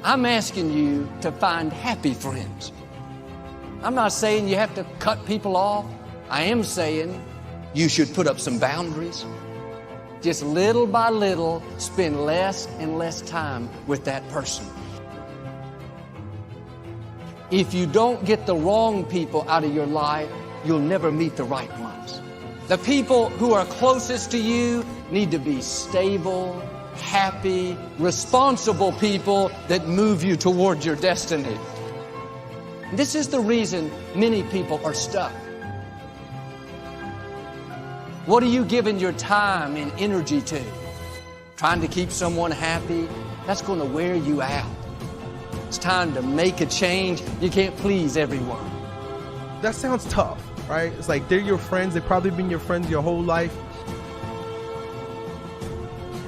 I'm asking you to find happy friends. I'm not saying you have to cut people off. I am saying you should put up some boundaries. Just little by little, spend less and less time with that person. If you don't get the wrong people out of your life, you'll never meet the right ones. The people who are closest to you need to be stable, happy, responsible people that move you towards your destiny. This is the reason many people are stuck. What are you giving your time and energy to? Trying to keep someone happy? That's going to wear you out. It's time to make a change. You can't please everyone. That sounds tough, right? It's like they're your friends. They've probably been your friends your whole life.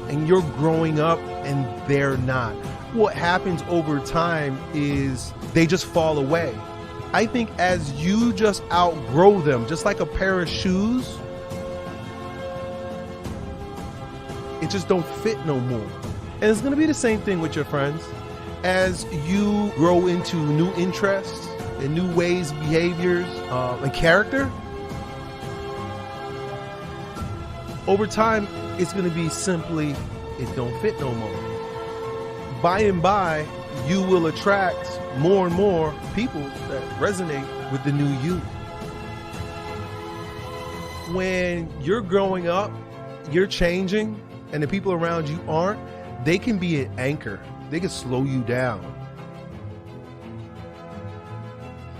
And you're growing up and they're not. What happens over time is they just fall away. I think as you just outgrow them, just like a pair of shoes, it just don't fit no more. And it's going to be the same thing with your friends. As you grow into new interests and new ways, behaviors, and character, over time, it's going to be simply, it don't fit no more. By and by, you will attract more and more people that resonate with the new you. When you're growing up, you're changing, and the people around you aren't, they can be an anchor. They can slow you down.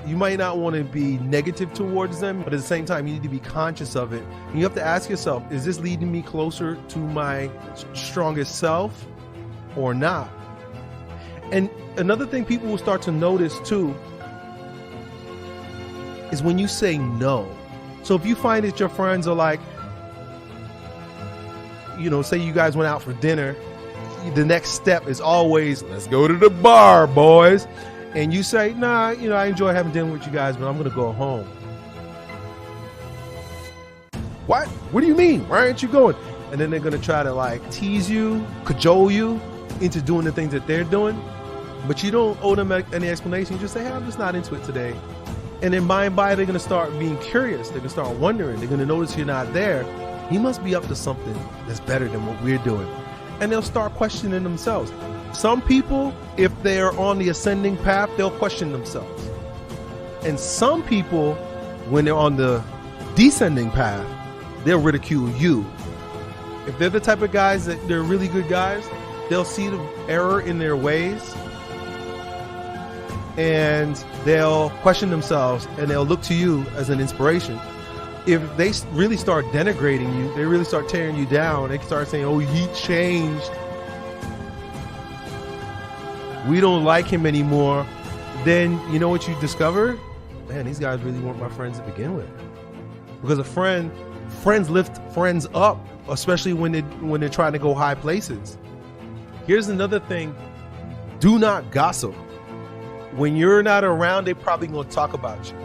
You might not want to be negative towards them, but at the same time, you need to be conscious of it. And you have to ask yourself, is this leading me closer to my strongest self or not? And another thing people will start to notice too is when you say no. So if you find that your friends are like, say you guys went out for dinner, the next step is always, let's go to the bar, boys. And you say, nah, I enjoy having dinner with you guys, but I'm going to go home. What? What do you mean? Why aren't you going? And then they're going to try to tease you, cajole you into doing the things that they're doing. But you don't owe them any explanation. You just say, hey, I'm just not into it today. And then by and by, they're going to start being curious. They're going to start wondering. They're going to notice you're not there. He must be up to something that's better than what we're doing. And they'll start questioning themselves. Some people, if they're on the ascending path, they'll question themselves. And some people, when they're on the descending path, they'll ridicule you. If they're the type of guys that they're really good guys, they'll see the error in their ways and they'll question themselves and they'll look to you as an inspiration. If they really start denigrating you, they really start tearing you down, they start saying, oh, he changed, we don't like him anymore, then you know what you discover? Man, these guys really weren't my friends to begin with. Because friends lift friends up, especially when they're trying to go high places. Here's another thing, do not gossip. When you're not around, they're probably going to talk about you.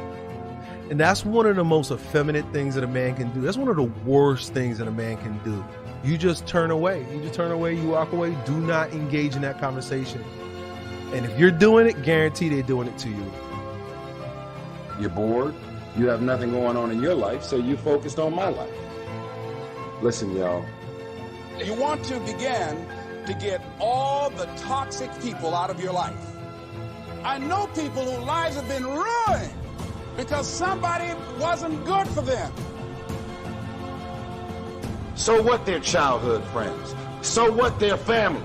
And that's one of the most effeminate things that a man can do. That's one of the worst things that a man can do. You just turn away. You walk away. Do not engage in that conversation. And if you're doing it, guarantee they're doing it to you. You're bored. You have nothing going on in your life, so you focused on my life. Listen, y'all. You want to begin to get all the toxic people out of your life. I know people whose lives have been ruined because somebody wasn't good for them. So what their childhood friends? So what their family?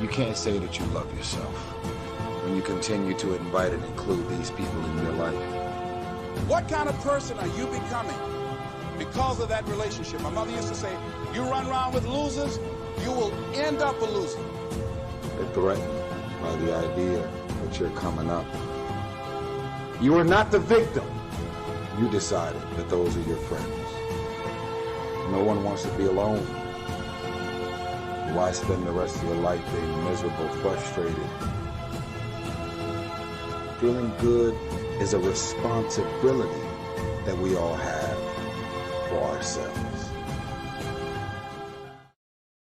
You can't say that you love yourself when you continue to invite and include these people in your life. What kind of person are you becoming because of that relationship? My mother used to say, you run around with losers, you will end up a loser. They're threatened by the idea that you're coming up. You are not the victim. You decided that those are your friends. No one wants to be alone. Why spend the rest of your life being miserable, frustrated? Feeling good is a responsibility that we all have for ourselves.